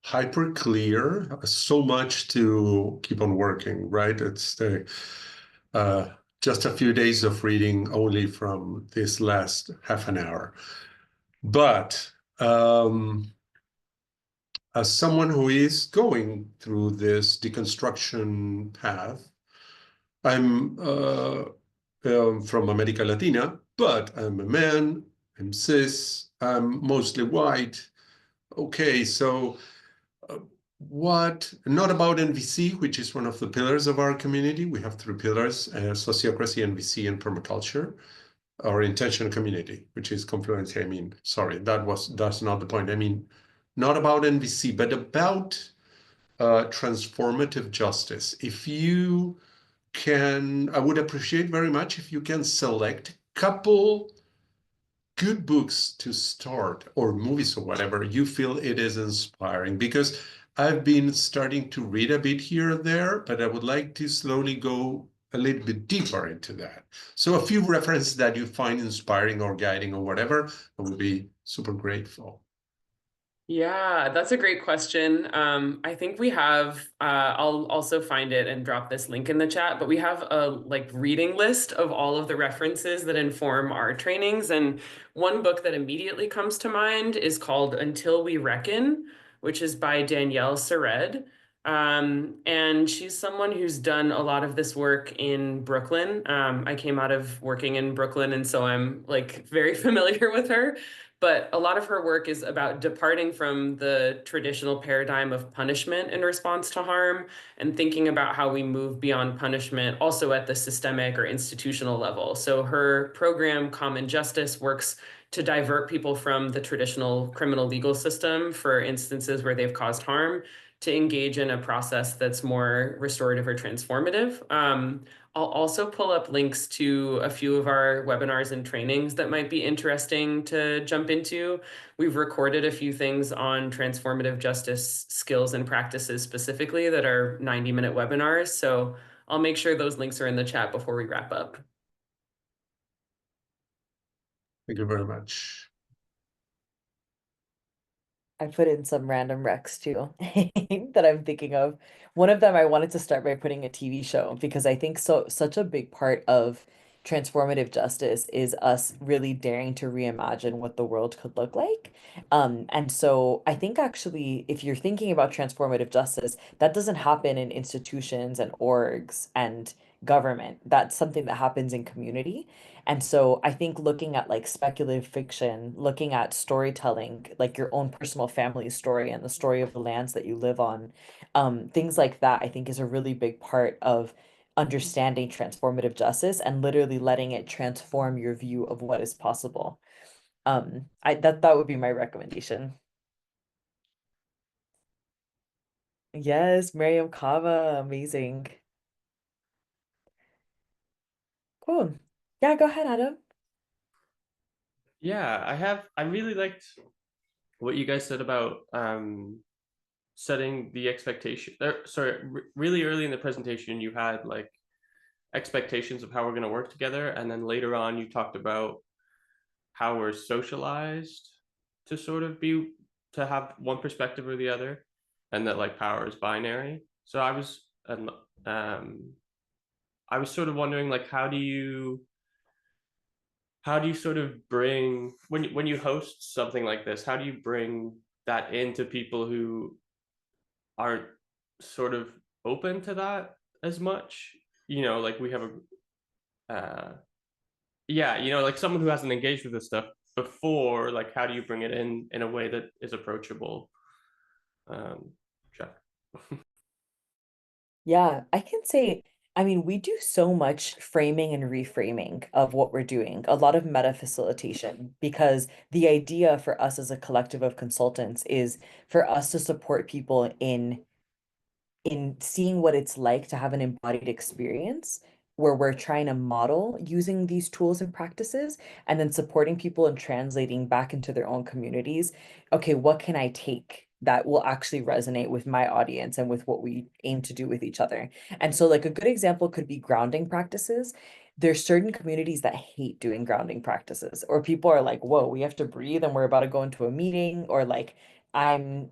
Hyper clear, so much to keep on working, right? It's just a few days of reading only from this last half an hour. But as someone who is going through this deconstruction path, I'm from America Latina, but I'm a man, I'm cis, I'm mostly white. Okay, so what, not about NVC, which is one of the pillars of our community. We have three pillars, sociocracy, NVC, and permaculture, our intentional community, which is confluency. I mean, sorry, that's not the point. I mean, not about NVC, but about transformative justice. If you can, I would appreciate very much if you can select a couple good books to start, or movies or whatever you feel it is inspiring, because I've been starting to read a bit here and there, but I would like to slowly go a little bit deeper into that. So a few references that you find inspiring or guiding or whatever, I would be super grateful. Yeah, that's a great question. I think we have, I'll also find it and drop this link in the chat, but we have a like reading list of all of the references that inform our trainings. And one book that immediately comes to mind is called Until We Reckon, which is by Danielle Sered. And she's someone who's done a lot of this work in Brooklyn. I came out of working in Brooklyn, and so I'm like very familiar with her. But a lot of her work is about departing from the traditional paradigm of punishment in response to harm and thinking about how we move beyond punishment also at the systemic or institutional level. So her program, Common Justice, works to divert people from the traditional criminal legal system for instances where they've caused harm to engage in a process that's more restorative or transformative. I'll also pull up links to a few of our webinars and trainings that might be interesting to jump into. We've recorded a few things on transformative justice skills and practices specifically that are 90-minute webinars. So I'll make sure those links are in the chat before we wrap up. Thank you very much. I put in some random recs too that I'm thinking of. One of them I wanted to start by putting a TV show because I think such a big part of transformative justice is us really daring to reimagine what the world could look like. And so I think actually if you're thinking about transformative justice, that doesn't happen in institutions and orgs and government. That's something that happens in community. And so I think looking at like speculative fiction, looking at storytelling, like your own personal family story and the story of the lands that you live on, things like that, I think is a really big part of understanding transformative justice and literally letting it transform your view of what is possible. That would be my recommendation. Yes, Miriam Kava, amazing. Cool. Yeah, go ahead, Adam. Yeah, I really liked what you guys said about setting the expectation. Sorry, really early in the presentation, you had like expectations of how we're going to work together, and then later on, you talked about how we're socialized to sort of be to have one perspective or the other, and that like power is binary. So I was sort of wondering like how do you sort of bring when you host something like this, how do you bring that into people who aren't sort of open to that as much? You know, like we have yeah, you know, like someone who hasn't engaged with this stuff before, like how do you bring it in a way that is approachable? Check. Yeah, I can say, I mean, we do so much framing and reframing of what we're doing, a lot of meta facilitation, because the idea for us as a collective of consultants is for us to support people in seeing what it's like to have an embodied experience where we're trying to model using these tools and practices and then supporting people and translating back into their own communities. Okay, what can I take that will actually resonate with my audience and with what we aim to do with each other? And so like a good example could be grounding practices. There's certain communities that hate doing grounding practices, or people are like, whoa, we have to breathe and we're about to go into a meeting, or like I'm,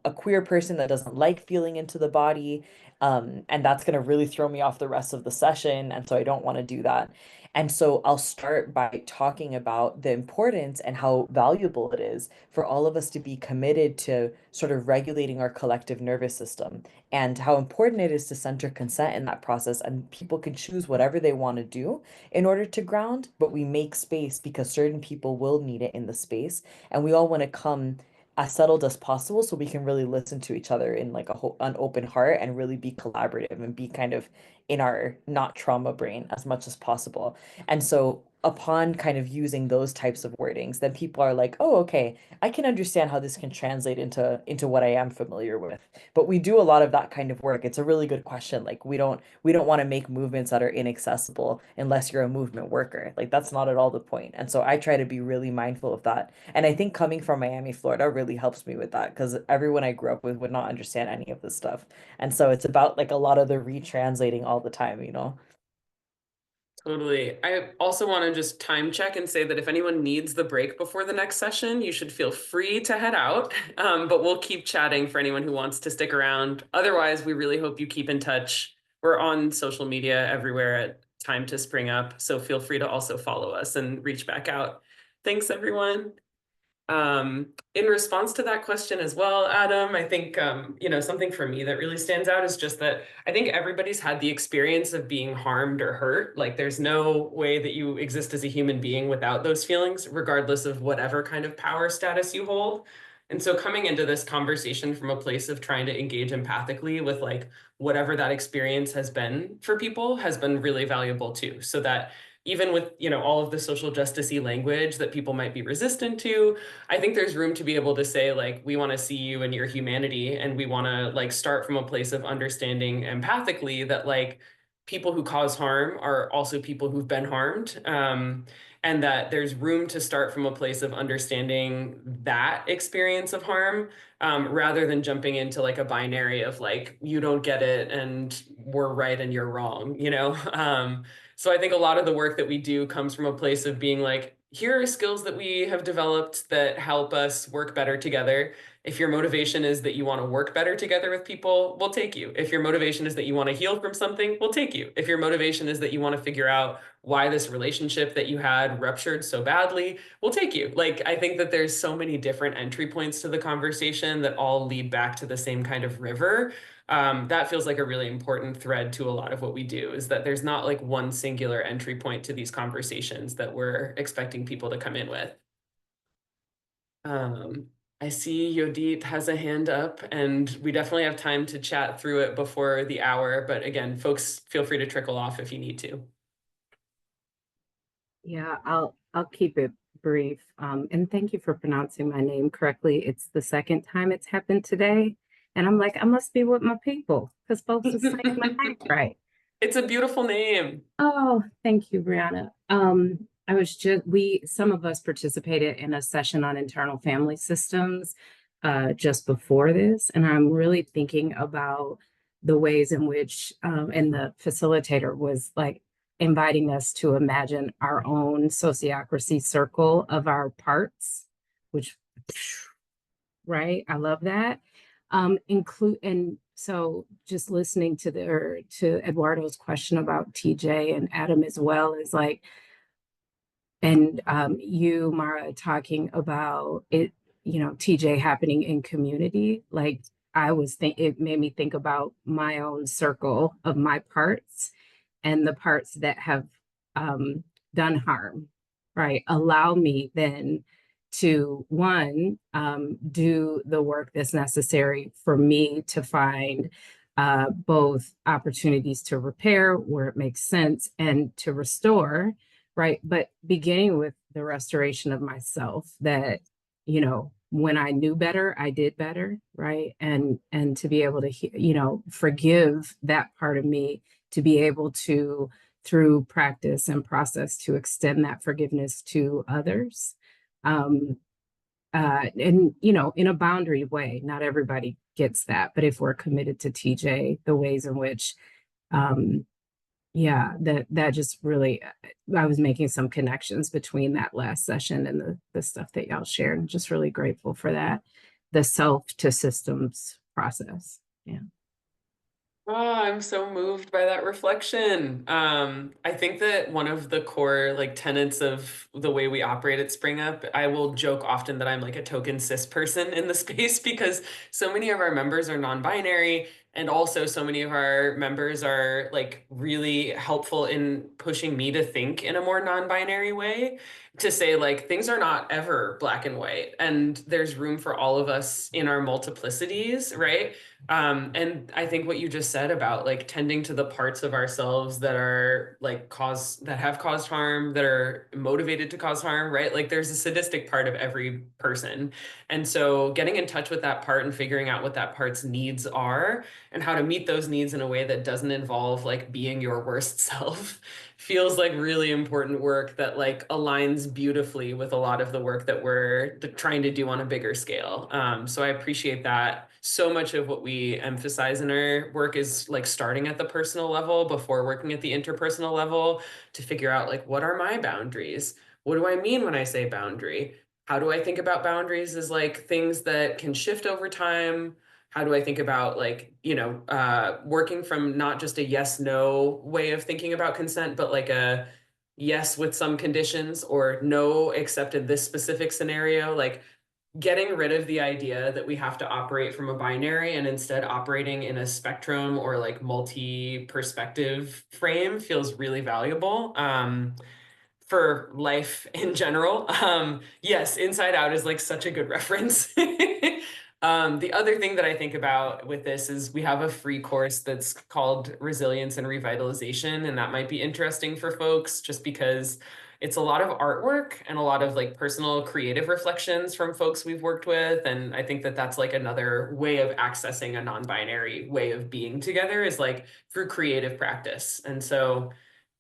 a queer person that doesn't like feeling into the body. And that's going to really throw me off the rest of the session. And so I don't want to do that. And so I'll start by talking about the importance and how valuable it is for all of us to be committed to sort of regulating our collective nervous system and how important it is to center consent in that process. And people can choose whatever they want to do in order to ground, but we make space because certain people will need it in the space. And we all want to come as settled as possible so we can really listen to each other in like an open heart and really be collaborative and be kind of in our not trauma brain as much as possible. And so upon kind of using those types of wordings, then people are like, oh, okay, I can understand how this can translate into what I am familiar with. But we do a lot of that kind of work. It's a really good question. Like we don't want to make movements that are inaccessible unless you're a movement worker. Like that's not at all the point. And so I try to be really mindful of that. And I think coming from Miami, Florida really helps me with that because everyone I grew up with would not understand any of this stuff. And so it's about like a lot of the retranslating all the time. Totally. I also want to just time check and say that if anyone needs the break before the next session, you should feel free to head out. But we'll keep chatting for anyone who wants to stick around. Otherwise, we really hope you keep in touch. We're on social media everywhere at Time to Spring Up. So feel free to also follow us and reach back out. Thanks, everyone. In response to that question as well, Adam, I think, something for me that really stands out is just that I think everybody's had the experience of being harmed or hurt. Like there's no way that you exist as a human being without those feelings, regardless of whatever kind of power status you hold. And so coming into this conversation from a place of trying to engage empathically with like whatever that experience has been for people has been really valuable too. So that even with, all of the social justice-y language that people might be resistant to, I think there's room to be able to say, like, we want to see you and your humanity, and we want to like start from a place of understanding empathically that like people who cause harm are also people who've been harmed. And that there's room to start from a place of understanding that experience of harm, rather than jumping into like a binary of like, you don't get it and we're right and you're wrong, So I think a lot of the work that we do comes from a place of being like, here are skills that we have developed that help us work better together. If your motivation is that you want to work better together with people, we'll take you. If your motivation is that you want to heal from something, we'll take you. If your motivation is that you want to figure out why this relationship that you had ruptured so badly, we'll take you. Like, I think that there's so many different entry points to the conversation that all lead back to the same kind of river. That feels like a really important thread to a lot of what we do, is that there's not like one singular entry point to these conversations that we're expecting people to come in with. I see Yodit has a hand up, and we definitely have time to chat through it before the hour. But again, folks, feel free to trickle off if you need to. Yeah, I'll keep it brief. And thank you for pronouncing my name correctly. It's the second time it's happened today. And I'm like, I must be with my people because folks are saying my name right. It's a beautiful name. Oh, thank you, Brianna. Some of us participated in a session on internal family systems just before this. And I'm really thinking about the ways in which, and the facilitator was like inviting us to imagine our own sociocracy circle of our parts, which, right? I love that. And so just listening to Eduardo's question about TJ and Adam as well is like, and you, Mara, talking about it, TJ happening in community, like it made me think about my own circle of my parts and the parts that have done harm, right? Allow me then to do the work that's necessary for me to find both opportunities to repair where it makes sense and to restore, right? But beginning with the restoration of myself, that, when I knew better, I did better, right? And to be able to, forgive that part of me, to be able to, through practice and process, to extend that forgiveness to others. And in a boundary way. Not everybody gets that, but if we're committed to TJ, the ways in which that just really, I was making some connections between that last session and the stuff that y'all shared. I'm just really grateful for that, the self to systems process. Yeah. Oh, I'm so moved by that reflection. I think that one of the core like tenets of the way we operate at Spring Up, I will joke often that I'm like a token cis person in the space because so many of our members are non-binary, and also so many of our members are like really helpful in pushing me to think in a more non-binary way, to say like things are not ever black and white, and there's room for all of us in our multiplicities, right? And I think what you just said about like tending to the parts of ourselves that are like that have caused harm, that are motivated to cause harm, right? Like there's a sadistic part of every person. And so getting in touch with that part and figuring out what that part's needs are and how to meet those needs in a way that doesn't involve like being your worst self feels like really important work that like aligns beautifully with a lot of the work that we're trying to do on a bigger scale. So I appreciate that. So much of what we emphasize in our work is like starting at the personal level before working at the interpersonal level to figure out like, what are my boundaries? What do I mean when I say boundary? How do I think about boundaries as like things that can shift over time? How do I think about like, working from not just a yes, no way of thinking about consent, but like a yes with some conditions or no except in this specific scenario? Like, getting rid of the idea that we have to operate from a binary and instead operating in a spectrum or like multi-perspective frame feels really valuable. For life in general. Yes, Inside Out is like such a good reference. The other thing that I think about with this is we have a free course that's called Resilience and Revitalization, and that might be interesting for folks just because it's a lot of artwork and a lot of like personal creative reflections from folks we've worked with. And I think that that's like another way of accessing a non-binary way of being together is like through creative practice. And so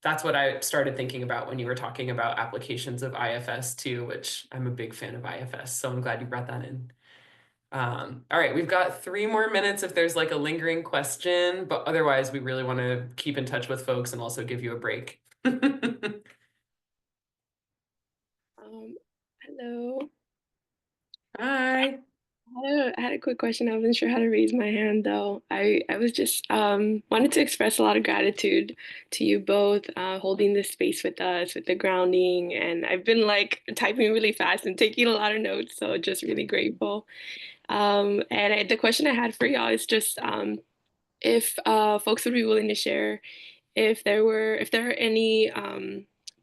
that's what I started thinking about when you were talking about applications of IFS too, which I'm a big fan of IFS. So I'm glad you brought that in. All right, we've got 3 more minutes if there's like a lingering question, but otherwise we really want to keep in touch with folks and also give you a break. Hello. Hi. I had a quick question. I wasn't sure how to raise my hand though. I was just wanted to express a lot of gratitude to you both holding this space with us with the grounding, and I've been like typing really fast and taking a lot of notes, so just really grateful. The question I had for y'all is just if folks would be willing to share if there are any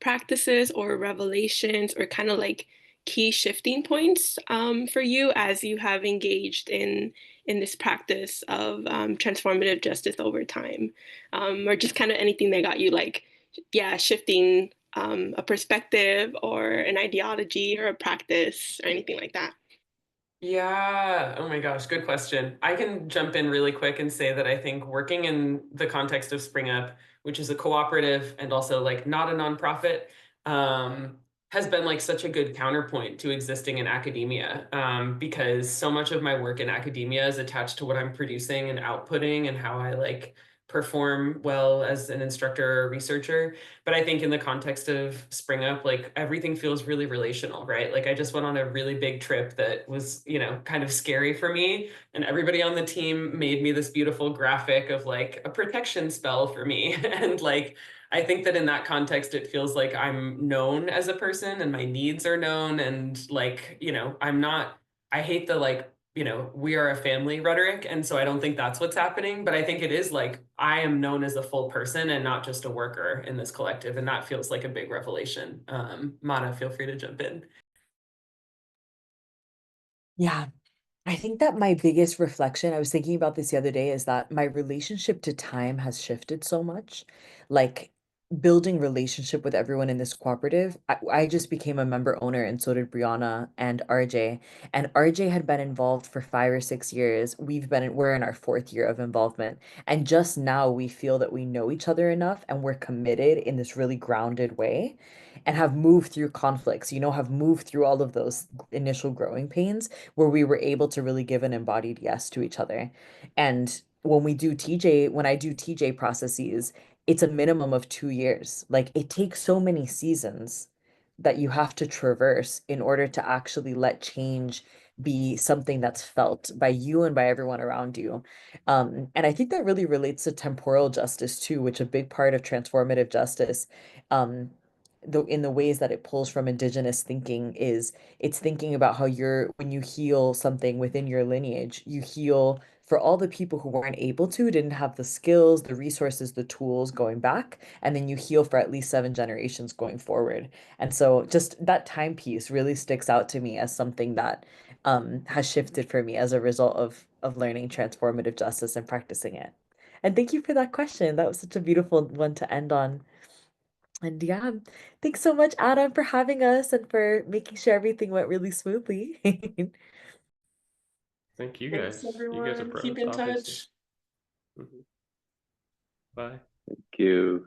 practices or revelations or kind of like key shifting points for you as you have engaged in this practice of transformative justice over time, or just kind of anything that got you like, yeah, shifting a perspective or an ideology or a practice or anything like that. Yeah. Oh my gosh, good question. I can jump in really quick and say that I think working in the context of Spring Up, which is a cooperative and also like not a nonprofit, has been like such a good counterpoint to existing in academia, because so much of my work in academia is attached to what I'm producing and outputting and how I like perform well as an instructor or researcher. But I think in the context of Spring Up, like everything feels really relational, right? Like I just went on a really big trip that was, you know, kind of scary for me. And everybody on the team made me this beautiful graphic of like a protection spell for me. And like, I think that in that context, it feels like I'm known as a person and my needs are known. And like, you know, I hate the like, you know, we are a family rhetoric. And so I don't think that's what's happening. But I think it is like I am known as a full person and not just a worker in this collective. And that feels like a big revelation. Mana, feel free to jump in. Yeah, I think that my biggest reflection, I was thinking about this the other day, is that my relationship to time has shifted so much. Like building relationship with everyone in this cooperative, I just became a member owner, and so did Brianna and RJ. And RJ had been involved for 5 or 6 years. We're in our 4th year of involvement. And just now we feel that we know each other enough and we're committed in this really grounded way and have moved through conflicts, have moved through all of those initial growing pains where we were able to really give an embodied yes to each other. And when I do TJ processes, it's a minimum of 2 years. Like it takes so many seasons that you have to traverse in order to actually let change be something that's felt by you and by everyone around you. And I think that really relates to temporal justice too, which a big part of transformative justice, in the ways that it pulls from Indigenous thinking is it's thinking about how when you heal something within your lineage, you heal for all the people who weren't able to, didn't have the skills, the resources, the tools going back, and then you heal for at least 7 generations going forward. And so just that timepiece really sticks out to me as something that has shifted for me as a result of learning transformative justice and practicing it. And thank you for that question. That was such a beautiful one to end on. And yeah, thanks so much, Adam, for having us and for making sure everything went really smoothly. Thank you Thanks, guys. You guys are everyone. pros, Keep in obviously. touch. Mhm. Bye. Thank you.